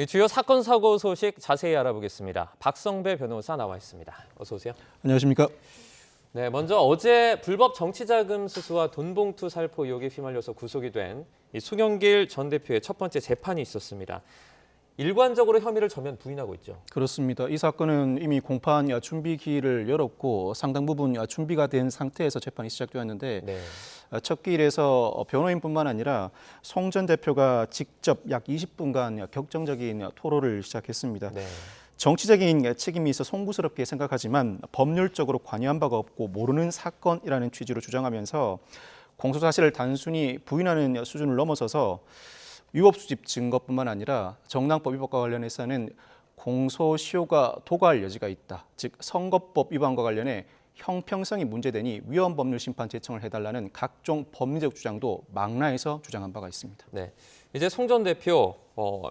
주요 사건 사고 소식 자세히 알아보겠습니다. 박성배 변호사 나와 있습니다. 어서 오세요. 안녕하십니까? 네, 먼저 어제 불법 정치자금 수수와 돈봉투 살포 의혹에 휘말려서 구속이 된 송영길 전 대표의 첫 번째 재판이 있었습니다. 일관적으로 혐의를 전면 부인하고 있죠. 그렇습니다. 이 사건은 이미 공판 준비기일을 열었고 상당 부분 준비가 된 상태에서 재판이 시작되었는데 네. 첫 기일에서 변호인뿐만 아니라 송 전 대표가 직접 약 20분간 격정적인 토론을 시작했습니다. 네. 정치적인 책임이 있어 송구스럽게 생각하지만 법률적으로 관여한 바가 없고 모르는 사건이라는 취지로 주장하면서 공소 사실을 단순히 부인하는 수준을 넘어서서 위법 수집 증거뿐만 아니라 정당법 위반과 관련해서는 공소시효가 도과할 여지가 있다. 즉 선거법 위반과 관련해 형평성이 문제되니 위헌 법률 심판 제청을 해달라는 각종 법리적 주장도 망라해서 주장한 바가 있습니다. 네. 이제 송 전 대표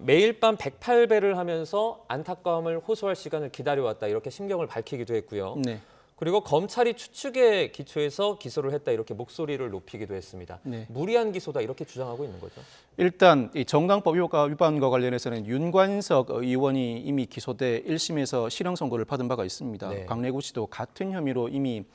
매일 밤 108배를 하면서 안타까움을 호소할 시간을 기다려왔다 이렇게 심경을 밝히기도 했고요. 네. 그리고 검찰이 추측에 기초해서 기소를 했다 이렇게 목소리를 높이기도 했습니다. 네. 무리한 기소다 이렇게 주장하고 있는 거죠. 일단 이 정당법 위반과 관련해서는 윤관석 의원이 이미 기소돼 1심에서 실형 선고를 받은 바가 있습니다. 네. 강래구치도 같은 혐의로 이미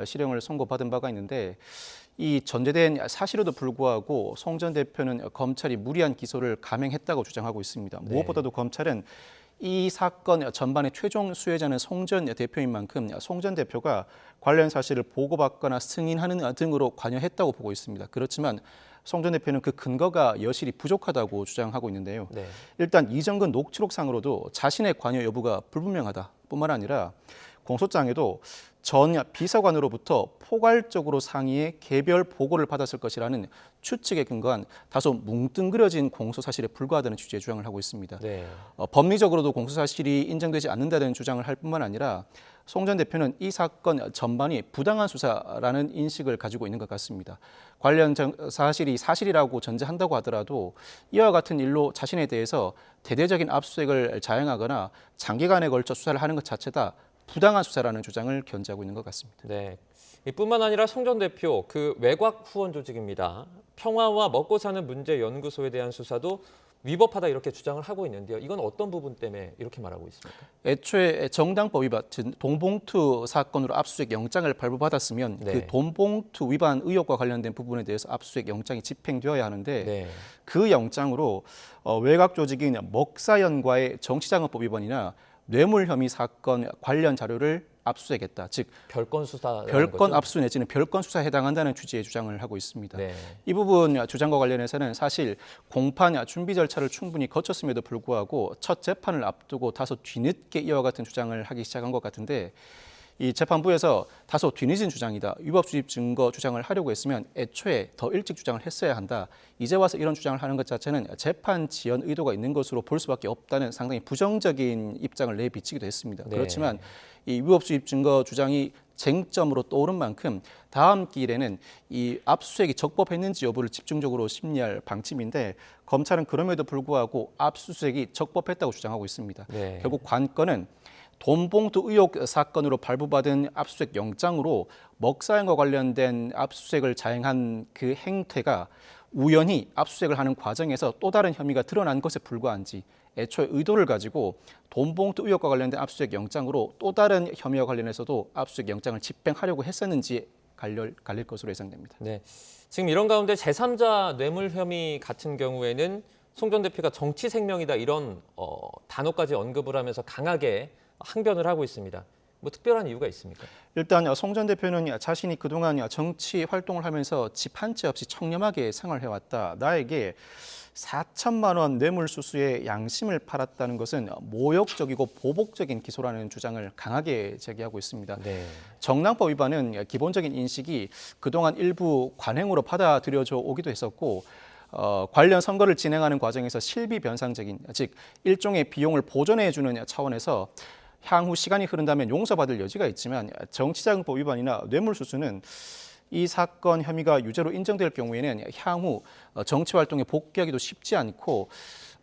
실형을 선고받은 바가 있는데 이 전제된 사실에도 불구하고 송 전 대표는 검찰이 무리한 기소를 감행했다고 주장하고 있습니다. 네. 무엇보다도 검찰은 이 사건 전반의 최종 수혜자는 송 전 대표인 만큼 송 전 대표가 관련 사실을 보고받거나 승인하는 등으로 관여했다고 보고 있습니다. 그렇지만 송 전 대표는 그 근거가 여실히 부족하다고 주장하고 있는데요. 네. 일단 이정근 녹취록상으로도 자신의 관여 여부가 불분명하다 뿐만 아니라 공소장에도 전 비서관으로부터 포괄적으로 상의해 개별 보고를 받았을 것이라는 추측에 근거한 다소 뭉뚱그려진 공소 사실에 불과하다는 취지의 주장을 하고 있습니다. 네. 법리적으로도 공소 사실이 인정되지 않는다는 주장을 할 뿐만 아니라 송 전 대표는 이 사건 전반이 부당한 수사라는 인식을 가지고 있는 것 같습니다. 관련 사실이 사실이라고 전제한다고 하더라도 이와 같은 일로 자신에 대해서 대대적인 압수수색을 자행하거나 장기간에 걸쳐 수사를 하는 것 자체다 부당한 수사라는 주장을 견지하고 있는 것 같습니다. 네. 이뿐만 아니라 송 전 대표 그 외곽 후원 조직입니다. 평화와 먹고 사는 문제 연구소에 대한 수사도 위법하다 이렇게 주장을 하고 있는데요. 이건 어떤 부분 때문에 이렇게 말하고 있습니까? 애초에 정당법 위반, 돈봉투 사건으로 압수수색 영장을 발부받았으면 네. 그 돈봉투 위반 의혹과 관련된 부분에 대해서 압수수색 영장이 집행되어야 하는데 네. 그 영장으로 외곽 조직인 먹사연과의 정치자금법 위반이나 뇌물 혐의 사건 관련 자료를 압수수색했다. 즉 별건 수사 별건 압수 내지는 별건 수사에 해당한다는 취지의 주장을 하고 있습니다. 네. 이 부분 주장과 관련해서는 사실 공판 준비 절차를 충분히 거쳤음에도 불구하고 첫 재판을 앞두고 다소 뒤늦게 이와 같은 주장을 하기 시작한 것 같은데 이 재판부에서 다소 뒤늦은 주장이다. 위법 수집 증거 주장을 하려고 했으면 애초에 더 일찍 주장을 했어야 한다. 이제 와서 이런 주장을 하는 것 자체는 재판 지연 의도가 있는 것으로 볼 수밖에 없다는 상당히 부정적인 입장을 내비치기도 했습니다. 네. 그렇지만 이 위법 수집 증거 주장이 쟁점으로 떠오른 만큼 다음 기일에는 이 압수수색이 적법했는지 여부를 집중적으로 심리할 방침인데 검찰은 그럼에도 불구하고 압수수색이 적법했다고 주장하고 있습니다. 네. 결국 관건은 돈봉투 의혹 사건으로 발부받은 압수수색 영장으로 먹사연과 관련된 압수수색을 자행한 그 행태가 우연히 압수수색을 하는 과정에서 또 다른 혐의가 드러난 것에 불과한지 애초에 의도를 가지고 돈봉투 의혹과 관련된 압수수색 영장으로 또 다른 혐의와 관련해서도 압수수색 영장을 집행하려고 했었는지 갈릴 것으로 예상됩니다. 네. 지금 이런 가운데 제3자 뇌물 혐의 같은 경우에는 송 전 대표가 정치 생명이다 이런 단어까지 언급을 하면서 강하게 항변을 하고 있습니다. 뭐 특별한 이유가 있습니까? 일단 송 전 대표는 자신이 그동안 정치 활동을 하면서 집 한 채 없이 청렴하게 생활해왔다. 나에게 4천만 원 뇌물 수수에 양심을 팔았다는 것은 모욕적이고 보복적인 기소라는 주장을 강하게 제기하고 있습니다. 네. 정당법 위반은 기본적인 인식이 그동안 일부 관행으로 받아들여져 오기도 했었고 관련 선거를 진행하는 과정에서 실비 변상적인 즉 일종의 비용을 보전해주는 차원에서 향후 시간이 흐른다면 용서받을 여지가 있지만 정치자금법 위반이나 뇌물수수는 이 사건 혐의가 유죄로 인정될 경우에는 향후 정치활동에 복귀하기도 쉽지 않고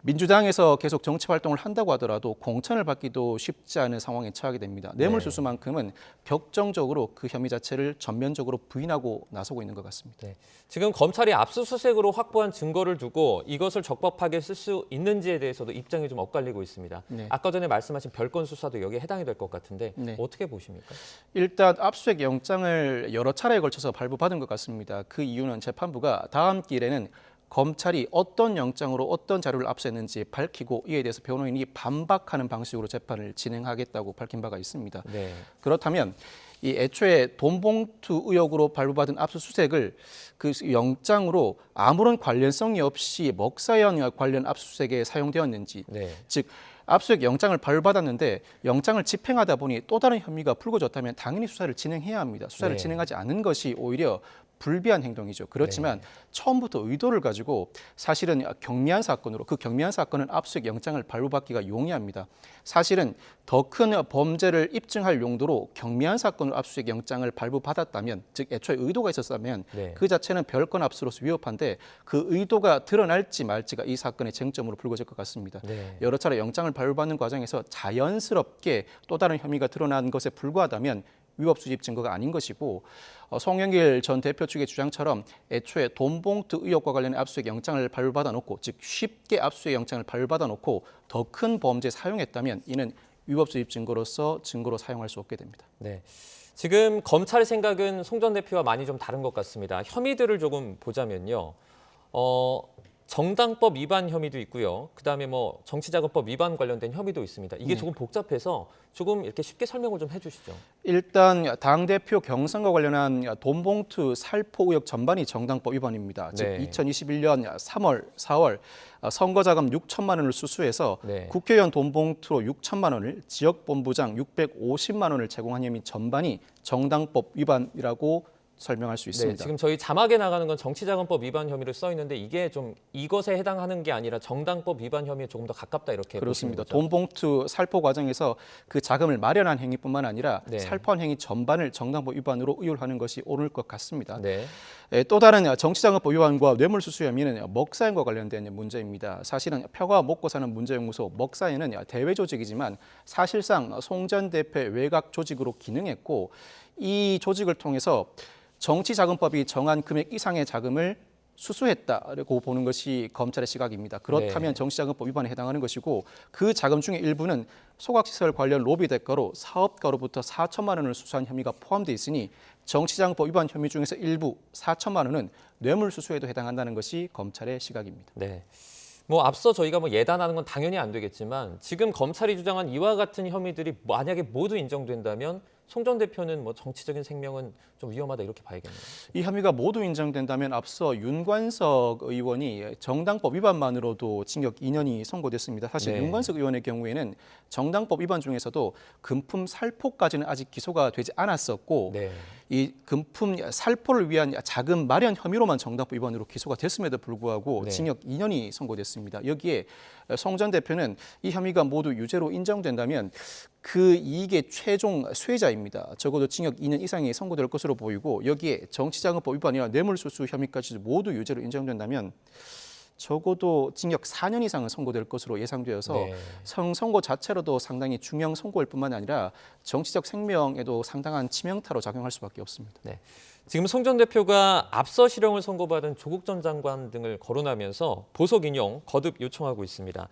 민주당에서 계속 정치 활동을 한다고 하더라도 공천을 받기도 쉽지 않은 상황에 처하게 됩니다. 뇌물수수만큼은 격정적으로 그 혐의 자체를 전면적으로 부인하고 나서고 있는 것 같습니다. 네. 지금 검찰이 압수수색으로 확보한 증거를 두고 이것을 적법하게 쓸 수 있는지에 대해서도 입장이 좀 엇갈리고 있습니다. 네. 아까 전에 말씀하신 별건 수사도 여기에 해당이 될 것 같은데 네. 어떻게 보십니까? 일단 압수수색 영장을 여러 차례에 걸쳐서 발부받은 것 같습니다. 그 이유는 재판부가 다음 길에는 검찰이 어떤 영장으로 어떤 자료를 압수했는지 밝히고 이에 대해서 변호인이 반박하는 방식으로 재판을 진행하겠다고 밝힌 바가 있습니다. 네. 그렇다면 이 애초에 돈봉투 의혹으로 발부받은 압수수색을 그 영장으로 아무런 관련성이 없이 먹사연 관련 압수수색에 사용되었는지, 네. 즉 압수수색 영장을 발부받았는데 영장을 집행하다 보니 또 다른 혐의가 불거졌다면 당연히 수사를 진행해야 합니다. 수사를 네. 진행하지 않는 것이 오히려 불비한 행동이죠. 그렇지만 처음부터 의도를 가지고 사실은 경미한 사건으로 그 경미한 사건은 압수수색 영장을 발부받기가 용이합니다. 사실은 더 큰 범죄를 입증할 용도로 경미한 사건으로 압수수색 영장을 발부받았다면, 즉 애초에 의도가 있었다면 네. 그 자체는 별건 압수로서 위협한데 그 의도가 드러날지 말지가 이 사건의 쟁점으로 불거질 것 같습니다. 네. 여러 차례 영장을 발부받는 과정에서 자연스럽게 또 다른 혐의가 드러난 것에 불과하다면 위법 수집 증거가 아닌 것이고, 송영길 전 대표 측의 주장처럼 애초에 돈봉투 의혹과 관련해 압수수색 영장을 발부받아 놓고, 즉 쉽게 압수수색 영장을 발부받아 놓고 더 큰 범죄에 사용했다면 이는 위법 수집 증거로 사용할 수 없게 됩니다. 네. 지금 검찰의 생각은 송 전 대표와 많이 좀 다른 것 같습니다. 혐의들을 조금 보자면요. 정당법 위반 혐의도 있고요. 그다음에 뭐 정치자금법 위반 관련된 혐의도 있습니다. 이게 조금 복잡해서 조금 이렇게 쉽게 설명을 좀 해주시죠. 일단 당대표 경선과 관련한 돈봉투 살포 의혹 전반이 정당법 위반입니다. 즉 네. 2021년 3월, 4월 선거자금 6천만 원을 수수해서 네. 국회의원 돈봉투로 6천만 원을, 지역본부장 650만 원을 제공한 혐의 전반이 정당법 위반이라고 설명할 수 네, 있습니다. 지금 저희 자막에 나가는 건 정치자금법 위반 혐의를 써 있는데 이게 좀 이것에 해당하는 게 아니라 정당법 위반 혐의에 조금 더 가깝다 이렇게 그렇습니다. 보시는 거죠? 돈봉투 살포 과정에서 그 자금을 마련한 행위뿐만 아니라 네. 살포한 행위 전반을 정당법 위반으로 의율하는 것이 옳을 것 같습니다. 네. 또 다른 정치자금법 위반과 뇌물수수 혐의는 먹사연과 관련된 문제입니다. 사실은 표가 먹고 사는 문제연구소 먹사연은 대외 조직이지만 사실상 송 전 대표의 외곽 조직으로 기능했고, 이 조직을 통해서 정치자금법이 정한 금액 이상의 자금을 수수했다고 보는 것이 검찰의 시각입니다. 그렇다면 네. 정치자금법 위반에 해당하는 것이고, 그 자금 중에 일부는 소각시설 관련 로비 대가로 사업가로부터 4천만 원을 수수한 혐의가 포함되어 있으니 정치자금법 위반 혐의 중에서 일부 4천만 원은 뇌물수수에도 해당한다는 것이 검찰의 시각입니다. 네. 뭐 앞서 저희가 뭐 예단하는 건 당연히 안 되겠지만 지금 검찰이 주장한 이와 같은 혐의들이 만약에 모두 인정된다면 송 전 대표는 뭐 정치적인 생명은 좀 위험하다 이렇게 봐야겠네요. 이 혐의가 모두 인정된다면 앞서 윤관석 의원이 정당법 위반만으로도 징역 2년이 선고됐습니다. 사실 네. 윤관석 의원의 경우에는 정당법 위반 중에서도 금품 살포까지는 아직 기소가 되지 않았었고, 네. 이 금품 살포를 위한 자금 마련 혐의로만 정당법 위반으로 기소가 됐음에도 불구하고 네. 징역 2년이 선고됐습니다. 여기에 송 전 대표는 이 혐의가 모두 유죄로 인정된다면 그 이익의 최종 수혜자입니다. 적어도 징역 2년 이상이 선고될 것으로 보이고, 여기에 정치자금법 위반이나 뇌물수수 혐의까지 모두 유죄로 인정된다면 적어도 징역 4년 이상은 선고될 것으로 예상되어서 네. 선고 자체로도 상당히 중형 선고일 뿐만 아니라 정치적 생명에도 상당한 치명타로 작용할 수밖에 없습니다. 네. 지금 송 전 대표가 앞서 실형을 선고받은 조국 전 장관 등을 거론하면서 보석 인용 거듭 요청하고 있습니다.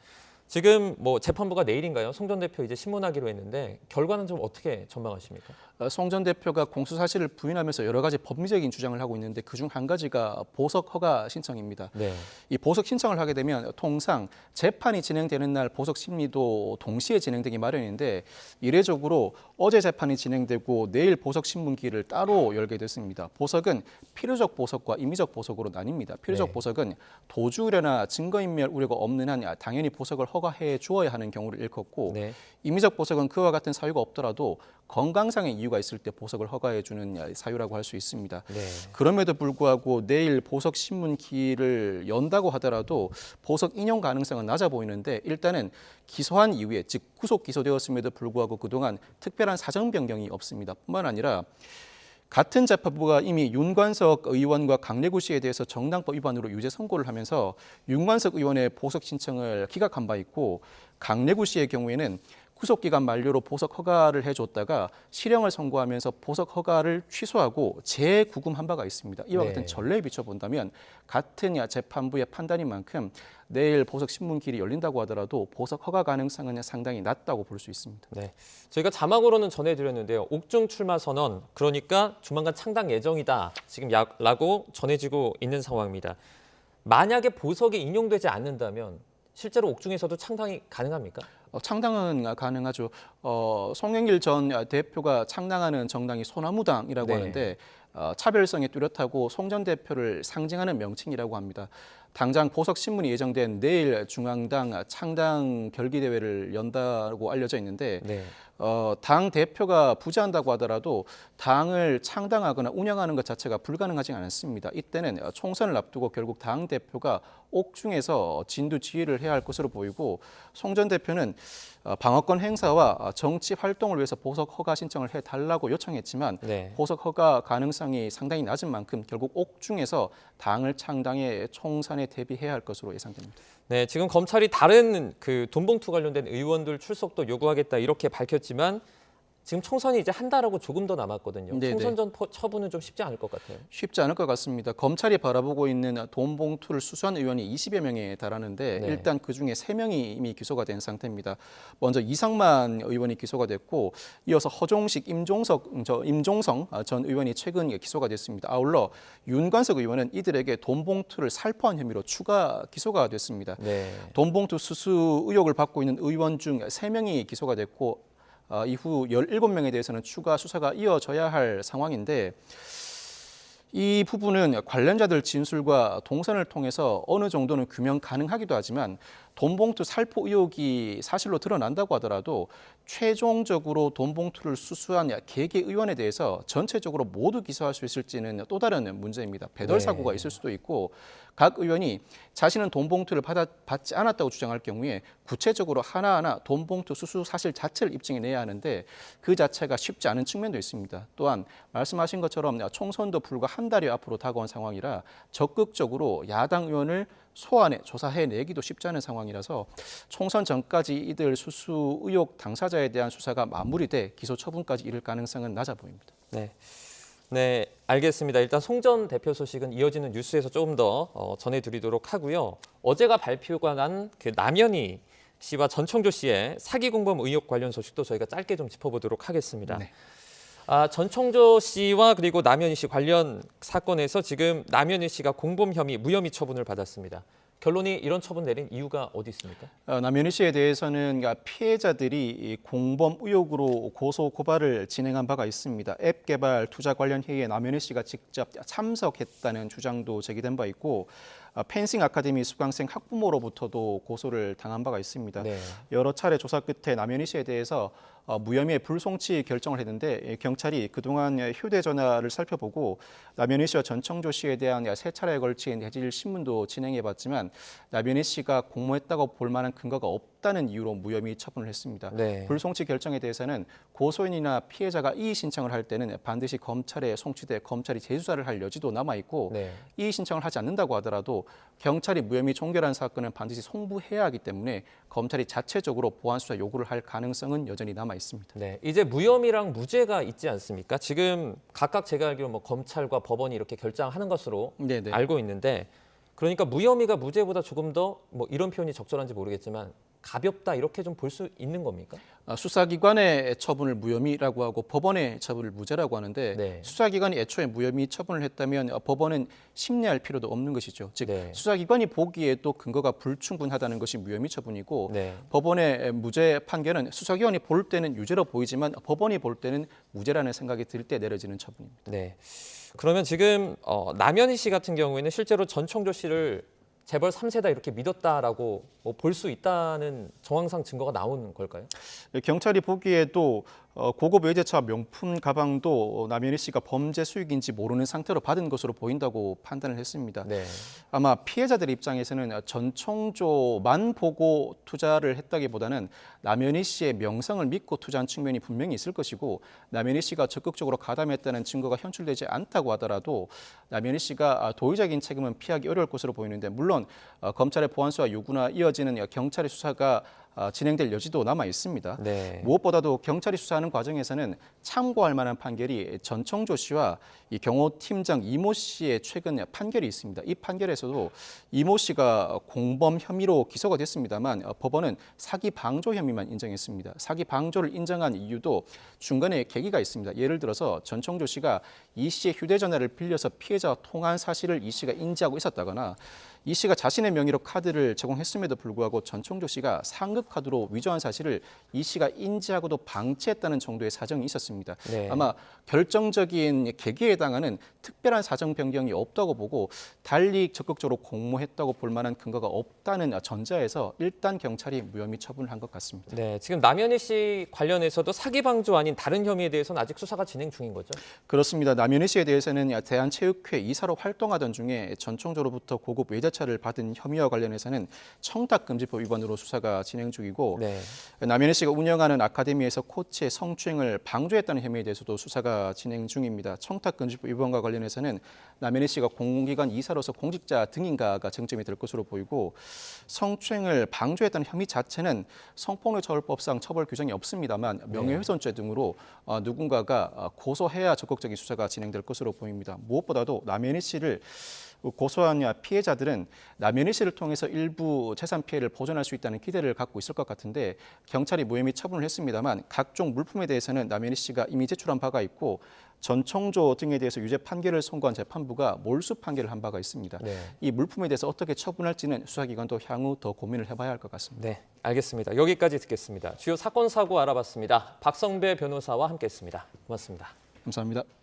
지금 뭐 재판부가 내일인가요? 송 전 대표 이제 신문하기로 했는데 결과는 좀 어떻게 전망하십니까? 송 전 대표가 공소 사실을 부인하면서 여러 가지 법리적인 주장을 하고 있는데 그중 한 가지가 보석 허가 신청입니다. 네. 이 보석 신청을 하게 되면 통상 재판이 진행되는 날 보석 심리도 동시에 진행되기 마련인데, 이례적으로 어제 재판이 진행되고 내일 보석 신문기를 따로 열게 됐습니다. 보석은 필요적 보석과 임의적 보석으로 나뉩니다. 필요적 네. 보석은 도주 우려나 증거인멸 우려가 없는 한 당연히 보석을 허가해 주어야 하는 경우를 일컫고, 네. 임의적 보석은 그와 같은 사유가 없더라도 건강상의 이유가 있을 때 보석을 허가해 주는 사유라고 할 수 있습니다. 네. 그럼에도 불구하고 내일 보석 신문기를 연다고 하더라도 보석 인용 가능성은 낮아 보이는데, 일단은 기소한 이후에, 즉 구속 기소되었음에도 불구하고 그동안 특별한 사정 변경이 없습니다. 뿐만 아니라 같은 재판부가 이미 윤관석 의원과 강래구씨에 대해서 정당법 위반으로 유죄 선고를 하면서 윤관석 의원의 보석 신청을 기각한 바 있고 강래구씨의 경우에는 구속기간 만료로 보석 허가를 해줬다가 실형을 선고하면서 보석 허가를 취소하고 재구금한 바가 있습니다. 이와 같은 네. 전례에 비춰본다면 같은 재판부의 판단인 만큼 내일 보석 신문길이 열린다고 하더라도 보석 허가 가능성은 상당히 낮다고 볼 수 있습니다. 네, 저희가 자막으로는 전해드렸는데요. 옥중 출마 선언, 그러니까 조만간 창당 예정이다 지금 라고 전해지고 있는 상황입니다. 만약에 보석이 인용되지 않는다면 실제로 옥중에서도 창당이 가능합니까? 창당은 가능하죠. 송영길 전 대표가 창당하는 정당이 소나무당이라고 네. 하는데 차별성이 뚜렷하고 송 전 대표를 상징하는 명칭이라고 합니다. 당장 보석 신문이 예정된 내일 중앙당 창당 결기대회를 연다고 알려져 있는데 네. 당 대표가 부재한다고 하더라도 당을 창당하거나 운영하는 것 자체가 불가능하지 않습니다. 이때는 총선을 앞두고 결국 당 대표가 옥중에서 진두지휘를 해야 할 것으로 보이고 송 전 대표는 방어권 행사와 정치 활동을 위해서 보석 허가 신청을 해달라고 요청했지만 네. 보석 허가 가능성이 상당히 낮은 만큼 결국 옥중에서 당을 창당해 총선에 대비해야 할 것으로 예상됩니다. 네, 지금 검찰이 다른 그 돈봉투 관련된 의원들 출석도 요구하겠다 이렇게 밝혔지만 지금 총선이 이제 한 달하고 조금 더 남았거든요. 네네. 총선 전 처분은 좀 쉽지 않을 것 같아요. 쉽지 않을 것 같습니다. 검찰이 바라보고 있는 돈 봉투를 수수한 의원이 20여 명에 달하는데 네. 일단 그중에 3명이 이미 기소가 된 상태입니다. 먼저 이상만 의원이 기소가 됐고 이어서 허종식, 임종성 전 의원이 최근 기소가 됐습니다. 아울러 윤관석 의원은 이들에게 돈 봉투를 살포한 혐의로 추가 기소가 됐습니다. 네. 돈 봉투 수수 의혹을 받고 있는 의원 중 3명이 기소가 됐고 이후 17명에 대해서는 추가 수사가 이어져야 할 상황인데 이 부분은 관련자들 진술과 동선을 통해서 어느 정도는 규명 가능하기도 하지만 돈봉투 살포 의혹이 사실로 드러난다고 하더라도 최종적으로 돈봉투를 수수한 개개 의원에 대해서 전체적으로 모두 기소할 수 있을지는 또 다른 문제입니다. 배덜 네. 사고가 있을 수도 있고 각 의원이 자신은 돈봉투를 받지 않았다고 주장할 경우에 구체적으로 하나하나 돈봉투 수수 사실 자체를 입증해내야 하는데 그 자체가 쉽지 않은 측면도 있습니다. 또한 말씀하신 것처럼 총선도 불과 한 달이 앞으로 다가온 상황이라 적극적으로 야당 의원을 소환해 조사해내기도 쉽지 않은 상황이라서 총선 전까지 이들 수수 의혹 당사자에 대한 수사가 마무리돼 기소 처분까지 이를 가능성은 낮아 보입니다. 네. 네, 알겠습니다. 일단 송 전 대표 소식은 이어지는 뉴스에서 조금 더 전해드리도록 하고요. 어제가 발표가 난 그 남현희 씨와 전청조 씨의 사기 공범 의혹 관련 소식도 저희가 짧게 좀 짚어보도록 하겠습니다. 네. 전청조 씨와 그리고 남현희 씨 관련 사건에서 지금 남현희 씨가 공범 혐의, 무혐의 처분을 받았습니다. 결론이 이런 처분 내린 이유가 어디 있습니까? 남현희 씨에 대해서는 피해자들이 공범 의혹으로 고소 고발을 진행한 바가 있습니다. 앱 개발 투자 관련 회의에 남현희 씨가 직접 참석했다는 주장도 제기된 바 있고 펜싱 아카데미 수강생 학부모로부터도 고소를 당한 바가 있습니다. 네. 여러 차례 조사 끝에 남현희 씨에 대해서 무혐의 불송치 결정을 했는데 경찰이 그동안 휴대전화를 살펴보고 남현희 씨와 전청조 씨에 대한 3차례에 걸친 해질 신문도 진행해봤지만 남현희 씨가 공모했다고 볼 만한 근거가 없다는 이유로 무혐의 처분을 했습니다. 네. 불송치 결정에 대해서는 고소인이나 피해자가 이의 신청을 할 때는 반드시 검찰에 송치돼 검찰이 재수사를 할 여지도 남아있고 네. 이의 신청을 하지 않는다고 하더라도 경찰이 무혐의 종결한 사건은 반드시 송부해야 하기 때문에 검찰이 자체적으로 보완 수사 요구를 할 가능성은 여전히 남아 있습니다. 네, 이제 무혐의랑 무죄가 있지 않습니까? 지금 각각 제가 알기로 뭐 검찰과 법원이 이렇게 결정하는 것으로 네네. 알고 있는데, 그러니까 무혐의가 무죄보다 조금 더 뭐 이런 표현이 적절한지 모르겠지만 가볍다 이렇게 좀 볼 수 있는 겁니까? 수사기관의 처분을 무혐의라고 하고 법원의 처분을 무죄라고 하는데 네. 수사기관이 애초에 무혐의 처분을 했다면 법원은 심리할 필요도 없는 것이죠. 즉 네. 수사기관이 보기에도 근거가 불충분하다는 것이 무혐의 처분이고 네. 법원의 무죄 판결은 수사기관이 볼 때는 유죄로 보이지만 법원이 볼 때는 무죄라는 생각이 들 때 내려지는 처분입니다. 네. 그러면 지금 남현희 씨 같은 경우에는 실제로 전청조 씨를 재벌 3세다 이렇게 믿었다라고 볼 수 있다는 정황상 증거가 나온 걸까요? 경찰이 보기에도 고급 외제차 명품 가방도 남현희 씨가 범죄 수익인지 모르는 상태로 받은 것으로 보인다고 판단을 했습니다. 네. 아마 피해자들 입장에서는 전청조만 보고 투자를 했다기보다는 남현희 씨의 명성을 믿고 투자한 측면이 분명히 있을 것이고 남현희 씨가 적극적으로 가담했다는 증거가 현출되지 않다고 하더라도 남현희 씨가 도의적인 책임은 피하기 어려울 것으로 보이는데 물론 검찰의 보안수사 요구나 이어지는 경찰의 수사가 진행될 여지도 남아 있습니다. 네. 무엇보다도 경찰이 수사하는 과정에서는 참고할 만한 판결이 전청조 씨와 이 경호팀장 이모 씨의 최근 판결이 있습니다. 이 판결에서도 이모 씨가 공범 혐의로 기소가 됐습니다만 법원은 사기 방조 혐의만 인정했습니다. 사기 방조를 인정한 이유도 중간에 계기가 있습니다. 예를 들어서 전청조 씨가 이 씨의 휴대전화를 빌려서 피해자와 통화한 사실을 이 씨가 인지하고 있었다거나 이 씨가 자신의 명의로 카드를 제공했음에도 불구하고 전청조 씨가 상급 카드로 위조한 사실을 이 씨가 인지하고도 방치했다는 정도의 사정이 있었습니다. 네. 아마 결정적인 계기에 해당하는 특별한 사정 변경이 없다고 보고 달리 적극적으로 공모했다고 볼 만한 근거가 없다는 전자에서 일단 경찰이 무혐의 처분을 한 것 같습니다. 네, 지금 남현희 씨 관련해서도 사기 방조 아닌 다른 혐의에 대해서는 아직 수사가 진행 중인 거죠? 그렇습니다. 남현희 씨에 대해서는 대한체육회 이사로 활동하던 중에 전청조로부터 고급 외제차를 받은 혐의와 관련해서는 청탁금지법 위반으로 수사가 진행 중이고 네. 남현희 씨가 운영하는 아카데미에서 코치의 성추행을 방조했다는 혐의에 대해서도 수사가 진행 중입니다. 청탁금지법 위반과 관련해서는 남현희 씨가 공공기관 이사로서 공직자 등인가가 쟁점이 될 것으로 보이고 성추행을 방조했다는 혐의 자체는 성폭력처벌법상 처벌 규정이 없습니다만 명예훼손죄 등으로 누군가가 고소해야 적극적인 수사가 진행될 것으로 보입니다. 무엇보다도 남현희 씨를 고소한 피해자들은 남현희 씨를 통해서 일부 재산 피해를 보전할 수 있다는 기대를 갖고 있을 것 같은데 경찰이 무혐의 처분을 했습니다만 각종 물품에 대해서는 남현희 씨가 이미 제출한 바가 있고 전청조 등에 대해서 유죄 판결을 선고한 재판부가 몰수 판결을 한 바가 있습니다. 네. 이 물품에 대해서 어떻게 처분할지는 수사기관도 향후 더 고민을 해봐야 할 것 같습니다. 네, 알겠습니다. 여기까지 듣겠습니다. 주요 사건 사고 알아봤습니다. 박성배 변호사와 함께했습니다. 고맙습니다. 감사합니다.